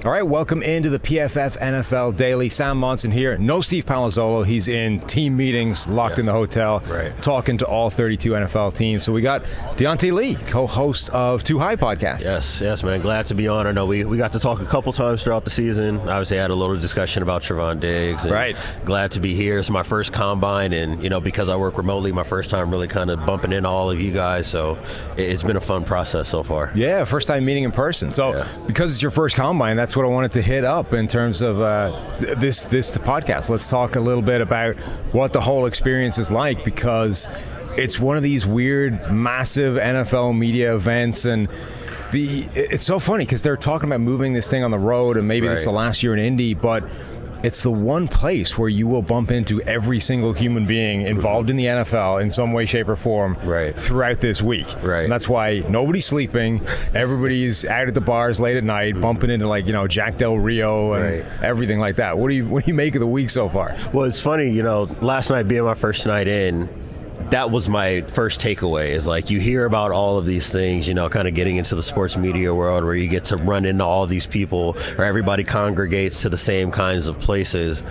All right, welcome into the PFF NFL Daily. Sam Monson here. No Steve Palazzolo. He's in team meetings, locked in the hotel, talking to all 32 NFL teams. So we got Diante Lee, co-host of Too High podcast. Yes, man. Glad to be on. I know we got to talk a couple times throughout the season. Obviously, had a little discussion about Trevon Diggs. And glad to be here. It's my first combine, and because I work remotely, my first time really kind of bumping into all of you guys. So it's been a fun process so far. Yeah, first time meeting in person. So because it's your first combine, that's what I wanted to hit up in terms of this podcast. Let's talk a little bit about what the whole experience is like, because it's one of these weird, massive NFL media events, and it's so funny because they're talking about moving this thing on the road, and maybe this is the last year in Indy, but it's the one place where you will bump into every single human being involved in the NFL in some way, shape, or form throughout this week. And that's why nobody's sleeping. Everybody's out at the bars late at night, bumping into Jack Del Rio and everything like that. What do you make of the week so far? Well, it's funny, last night being my first night in, that was my first takeaway, is you hear about all of these things, kind of getting into the sports media world where you get to run into all these people, or everybody congregates to the same kinds of places.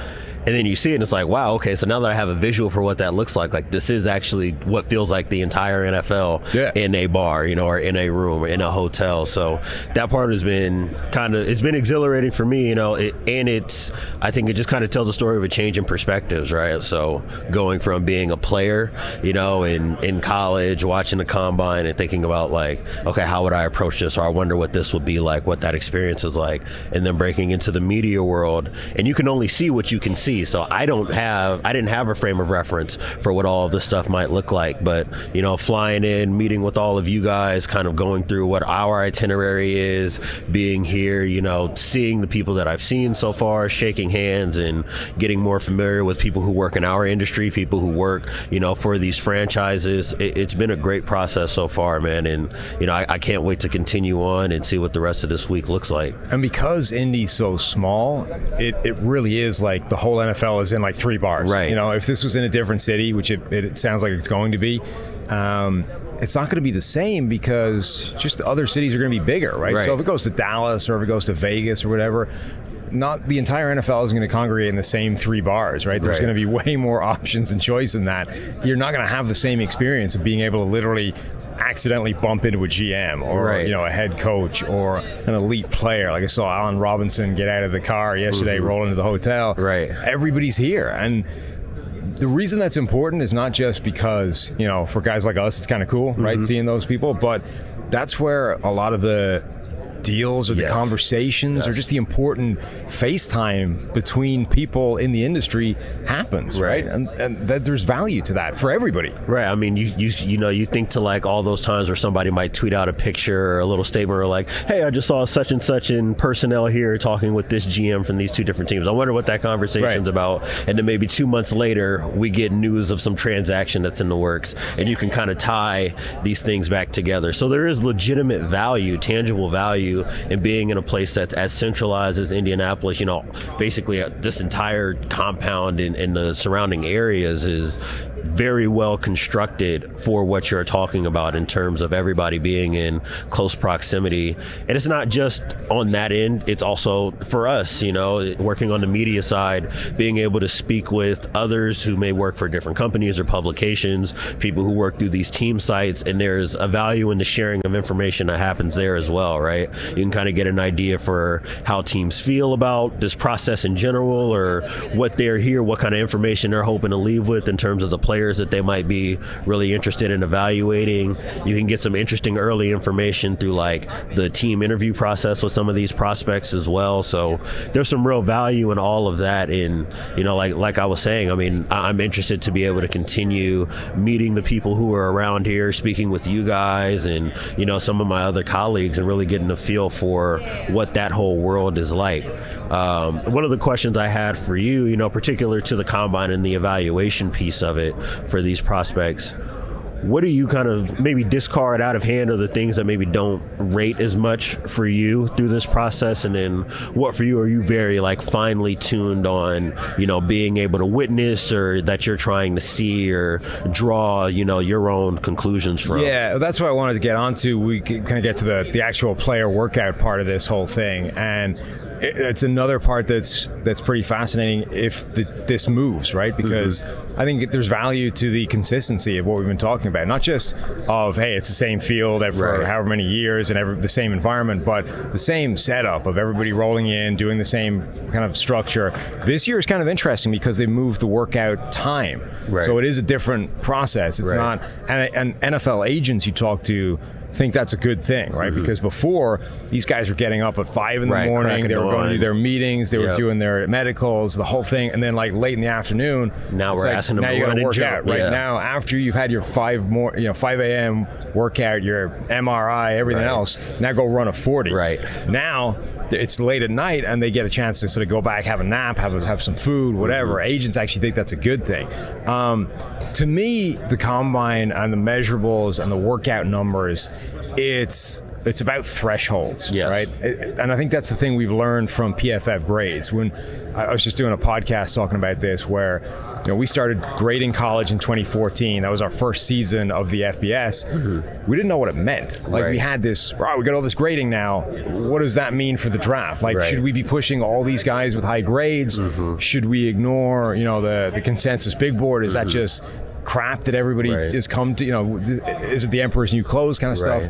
And then you see it and it's like, wow, okay, so now that I have a visual for what that looks like this is actually what feels like the entire NFL in a bar, or in a room or in a hotel. So that part has been it's been exhilarating for me, I think it just kind of tells a story of a change in perspectives, right? So going from being a player, in college, watching the combine and thinking about okay, how would I approach this? Or I wonder what this would be like, what that experience is like. And then breaking into the media world, and you can only see what you can see. So I didn't have a frame of reference for what all of this stuff might look like. But, flying in, meeting with all of you guys, kind of going through what our itinerary is, being here, seeing the people that I've seen so far, shaking hands and getting more familiar with people who work in our industry, people who work, for these franchises. It's been a great process so far, man. And, I can't wait to continue on and see what the rest of this week looks like. And because Indy's so small, it really is like the whole NFL is in 3 bars. If this was in a different city, which it sounds like it's going to be, it's not going to be the same because just the other cities are going to be bigger, right? So if it goes to Dallas or if it goes to Vegas or whatever, not the entire NFL is going to congregate in the same 3 bars, right? There's going to be way more options and choice than that. You're not going to have the same experience of being able to literally accidentally bump into a GM or a head coach or an elite player. Like I saw Allen Robinson get out of the car yesterday, roll into the hotel. Everybody's here. And the reason that's important is not just because, for guys like us, it's kind of cool, right? Seeing those people, but that's where a lot of the deals or the conversations or just the important FaceTime between people in the industry happens, right? And that there's value to that for everybody. I mean, you think to all those times where somebody might tweet out a picture or a little statement or hey, I just saw such and such in personnel here talking with this GM from these 2 different teams. I wonder what that conversation's about. And then maybe 2 months later, we get news of some transaction that's in the works, and you can kind of tie these things back together. So there is legitimate value, tangible value in being in a place that's as centralized as Indianapolis. Basically this entire compound in the surrounding areas is very well constructed for what you're talking about in terms of everybody being in close proximity. And it's not just on that end, it's also for us, working on the media side, being able to speak with others who may work for different companies or publications, people who work through these team sites, and there's a value in the sharing of information that happens there as well, right? You can kind of get an idea for how teams feel about this process in general, or what they're here, what kind of information they're hoping to leave with in terms of the players that they might be really interested in evaluating. You can get some interesting early information through the team interview process with some of these prospects as well. So there's some real value in all of that. And, like I was saying, I mean, I'm interested to be able to continue meeting the people who are around here, speaking with you guys and, some of my other colleagues, and really getting a feel for what that whole world is like. One of the questions I had for you, particular to the combine and the evaluation piece of it for these prospects, what do you kind of maybe discard out of hand, or the things that maybe don't rate as much for you through this process? And then what for you are you very like finely tuned on, being able to witness, or that you're trying to see or draw, your own conclusions from? Yeah, that's what I wanted to get onto. We kind of get to the actual player workout part of this whole thing. And it's another part that's pretty fascinating if this moves, right? Because I think there's value to the consistency of what we've been talking about. Not just of, hey, it's the same field for however many years and the same environment, but the same setup of everybody rolling in, doing the same kind of structure. This year is kind of interesting because they moved the workout time. Right. So it is a different process. It's not, and NFL agents you talk to think that's a good thing, right? Because before, these guys were getting up at 5 in the morning, they were going to do their meetings, they were doing their medicals, the whole thing, and then like late in the afternoon, now we're asking them to run and work jump. out. Right now, after you've had your 5 a.m. workout, your MRI, everything else, now go run a 40. Right. Now, it's late at night, and they get a chance to sort of go back, have a nap, have some food, whatever. Agents actually think that's a good thing. To me, the combine and the measurables and the workout numbers, it's about thresholds, right? And I think that's the thing we've learned from PFF grades. When I was just doing a podcast talking about this, where we started grading college in 2014. That was our first season of the FBS. We didn't know what it meant. Like we had this, we got all this grading now. What does that mean for the draft? Like, should we be pushing all these guys with high grades? Should we ignore, the consensus big board? Is that just crap that everybody just come to, is it the emperor's new clothes kind of stuff?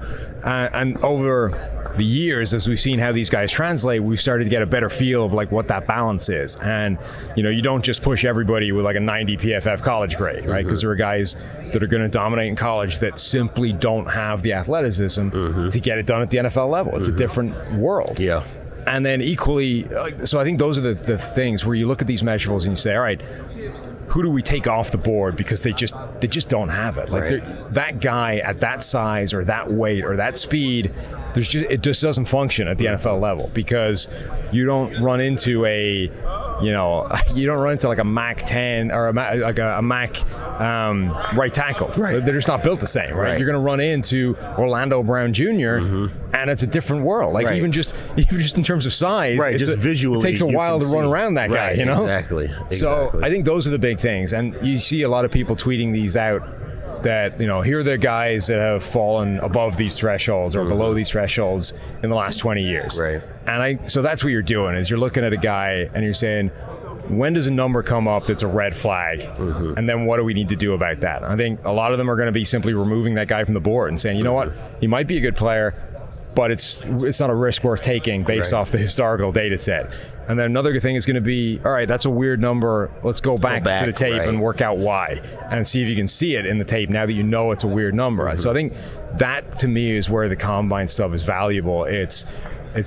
And over the years, as we've seen how these guys translate, we've started to get a better feel of like what that balance is. And you don't just push everybody with like a 90 PFF college grade, right? Because there are guys that are going to dominate in college that simply don't have the athleticism to get it done at the NFL level. It's a different world. Yeah. And then equally, so I think those are the things where you look at these measurables and you say, all right, who do we take off the board because they just don't have it? Like that guy at that size or that weight or that speed, it just doesn't function at the NFL level, because you don't run into like a MAC 10 or a MAC right tackle. They're just not built the same, right? You're going to run into Orlando Brown Jr. And it's a different world. Like even just in terms of size, just visually, it takes a while to run around that guy. Exactly. So I think those are the big things, and you see a lot of people tweeting these out. That here are the guys that have fallen above these thresholds or below these thresholds in the last 20 years. Right. And so that's what you're doing, is you're looking at a guy and you're saying, when does a number come up that's a red flag? And then what do we need to do about that? I think a lot of them are going to be simply removing that guy from the board and saying, you know what, he might be a good player, but it's not a risk worth taking based off the historical data set. And then another thing is going to be, all right, that's a weird number. Let's go back to the tape and work out why, and see if you can see it in the tape now that you know it's a weird number. So I think that, to me, is where the combine stuff is valuable. It's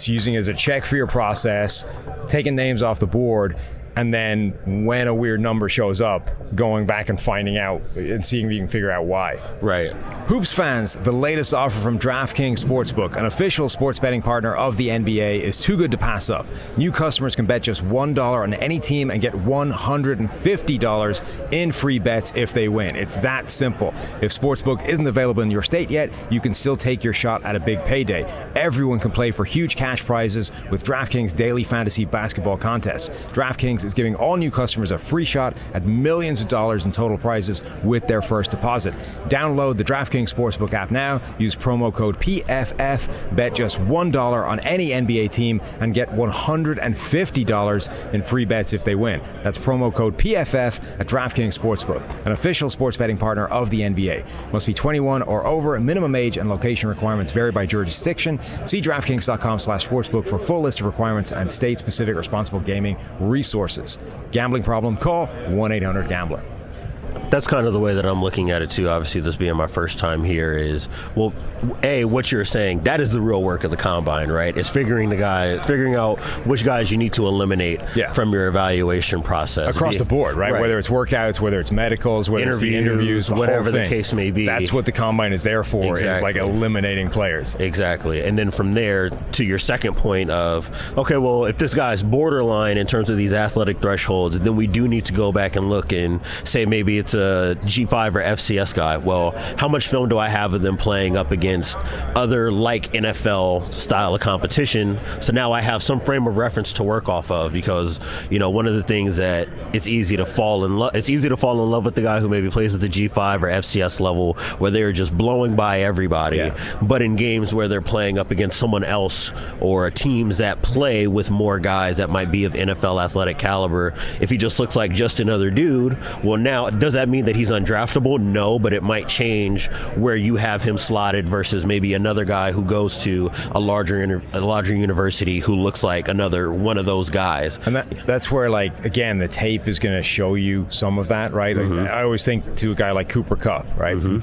using it as a check for your process, taking names off the board, and then when a weird number shows up, going back and finding out and seeing if you can figure out why. Right. Hoops fans, the latest offer from DraftKings Sportsbook, an official sports betting partner of the NBA, is too good to pass up. New customers can bet just $1 on any team and get $150 in free bets if they win. It's that simple. If Sportsbook isn't available in your state yet, you can still take your shot at a big payday. Everyone can play for huge cash prizes with DraftKings daily fantasy basketball contests. DraftKings is giving all new customers a free shot at millions of dollars in total prizes with their first deposit. Download the DraftKings Sportsbook app now. Use promo code PFF. Bet just $1 on any NBA team and get $150 in free bets if they win. That's promo code PFF at DraftKings Sportsbook, an official sports betting partner of the NBA. Must be 21 or over. Minimum age and location requirements vary by jurisdiction. See DraftKings.com/sportsbook for full list of requirements and state-specific responsible gaming resources. Gambling problem? Call 1-800-GAMBLER. That's kind of the way that I'm looking at it too. Obviously, this being my first time here is, well, what you're saying, that is the real work of the combine, right? It's figuring out which guys you need to eliminate from your evaluation process. Across the board, right? Whether it's workouts, whether it's medicals, whether it's the interviews, whatever the case may be. That's what the combine is there for, is like eliminating players. Exactly. And then from there to your second point of, okay, well, if this guy's borderline in terms of these athletic thresholds, then we do need to go back and look and say maybe it's a G5 or FCS guy. Well, how much film do I have of them playing up against other like NFL style of competition? So now I have some frame of reference to work off of, because, you know, one of the things that it's easy to fall in love with the guy who maybe plays at the G5 or FCS level, where they're just blowing by everybody. Yeah. But in games where they're playing up against someone else, or teams that play with more guys that might be of NFL athletic caliber, if he just looks like just another dude, well, now does that mean that he's undraftable? No, but it might change where you have him slotted versus maybe another guy who goes to a larger university who looks like another one of those guys. And that's where, like, again, the tape is going to show you some of that, right? Mm-hmm. Like, I always think to a guy like Cooper Kupp, right? Mm-hmm. Who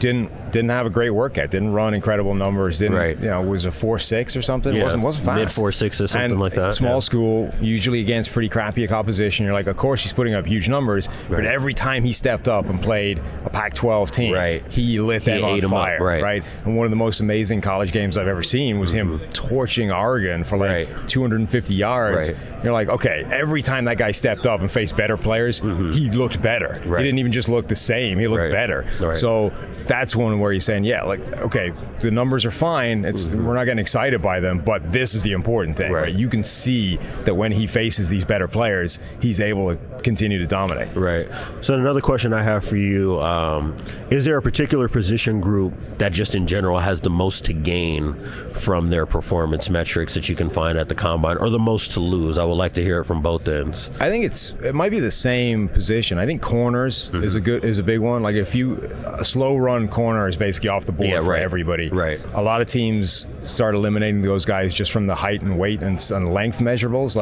didn't have a great workout, didn't run incredible numbers, was a 4.6 or something. Yeah. Wasn't fast. Mid 4.6 or something like that. Small school, usually against pretty crappy opposition. You're like, of course he's putting up huge numbers, but every time he stepped up and played a Pac-12 team, he lit them on fire, right? And one of the most amazing college games I've ever seen was him torching Oregon for like 250 yards. You're like, okay, every time that guy stepped up and faced better players, he looked better. He didn't even just look the same, he looked better. So that's one where you're saying, okay, the numbers are fine, we're not getting excited by them, but this is the important thing, right? You can see that when he faces these better players, he's able to continue to dominate. Right. So another question I have for you, is there a particular position group that just in general has the most to gain from their performance metrics that you can find at the combine, or the most to lose? I would like to hear it from both ends. I think it might be the same position. I think corners is a big one. Like, a slow run corner is basically off the board for everybody. Right. A lot of teams start eliminating those guys just from the height and weight and length measurables.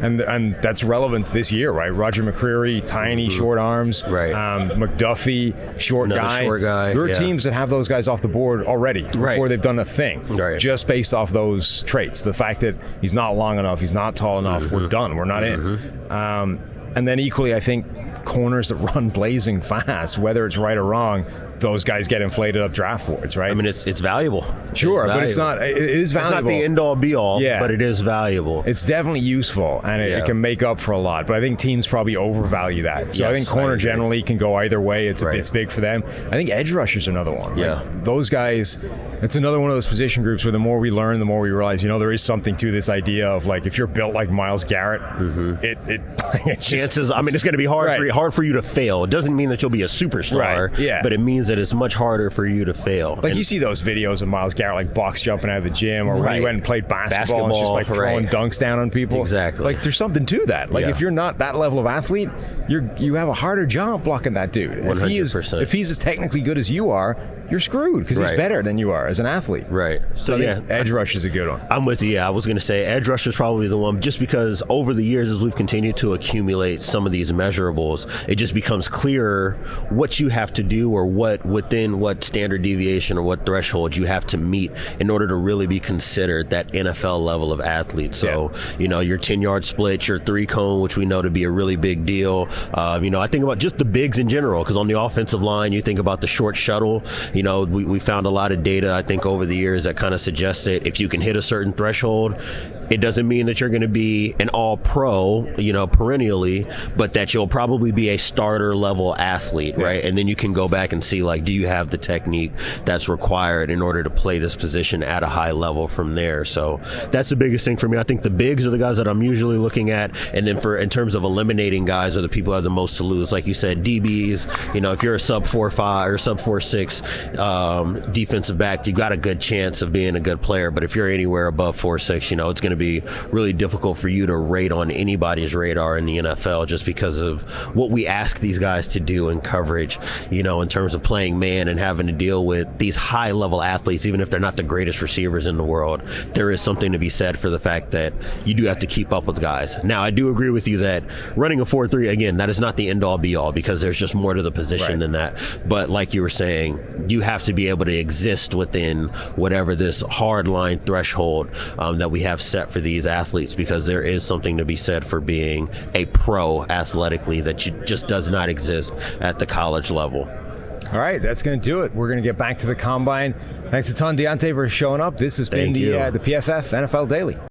And that's relevant this year, right? Roger McCreary, tiny, short arms. McDuffie, short guy. There are teams that have those guys off the board already before they've done a thing, just based off those traits. The fact that he's not long enough, he's not tall enough, we're done. We're not in. And then equally, I think corners that run blazing fast, whether it's right or wrong, those guys get inflated up draft boards, right? I mean, it's valuable. Sure, but it's not. It is valuable. It's not the end-all, be-all, but it is valuable. It's definitely useful, and it can make up for a lot. But I think teams probably overvalue that. So I think corner generally can go either way. It's big for them. I think edge rushers are another one. Like, those guys, it's another one of those position groups where the more we learn, the more we realize, there is something to this idea of, like, if you're built like Myles Garrett, chances. It's going to be hard for you to fail. It doesn't mean that you'll be a superstar, but it means that it's much harder for you to fail. Like, you see those videos of Myles Garrett, like, box jumping out of the gym, or when he went and played basketball and just, like, throwing dunks down on people. Exactly. Like, there's something to that. Like, if you're not that level of athlete, you have a harder job blocking that dude. 100%. If he's as technically good as you are, you're screwed, because he's better than you are as an athlete. Right. So edge rush is a good one. I'm with you. I was going to say edge rush is probably the one, just because over the years, as we've continued to accumulate some of these measurables, it just becomes clearer what you have to do, or within what standard deviation or what threshold you have to meet in order to really be considered that NFL level of athlete. So, your 10-yard split, your 3-cone, which we know to be a really big deal. I think about just the bigs in general, because on the offensive line, you think about the short shuttle. We found a lot of data, I think, over the years that kind of suggests that if you can hit a certain threshold, it doesn't mean that you're going to be an all-pro, perennially, but that you'll probably be a starter-level athlete, right? And then you can go back and see, like, do you have the technique that's required in order to play this position at a high level from there? So that's the biggest thing for me. I think the bigs are the guys that I'm usually looking at, and then in terms of eliminating guys, are the people who have the most to lose. Like you said, DBs, if you're a sub 4.5 or sub 4.6 defensive back, you got a good chance of being a good player. But if you're anywhere above 4.6, it's going to be really difficult for you to rate on anybody's radar in the NFL, just because of what we ask these guys to do in coverage, in terms of playing man and having to deal with these high level athletes. Even if they're not the greatest receivers in the world, there is something to be said for the fact that you do have to keep up with guys. Now, I do agree with you that running a 4.3, again, that is not the end all be all, because there's just more to the position than that. But like you were saying, you have to be able to exist within whatever this hard line threshold that we have set for these athletes, because there is something to be said for being a pro athletically that just does not exist at the college level. All right, that's going to do it. We're going to get back to the combine. Thanks a ton, Diante, for showing up. This has been the PFF NFL Daily.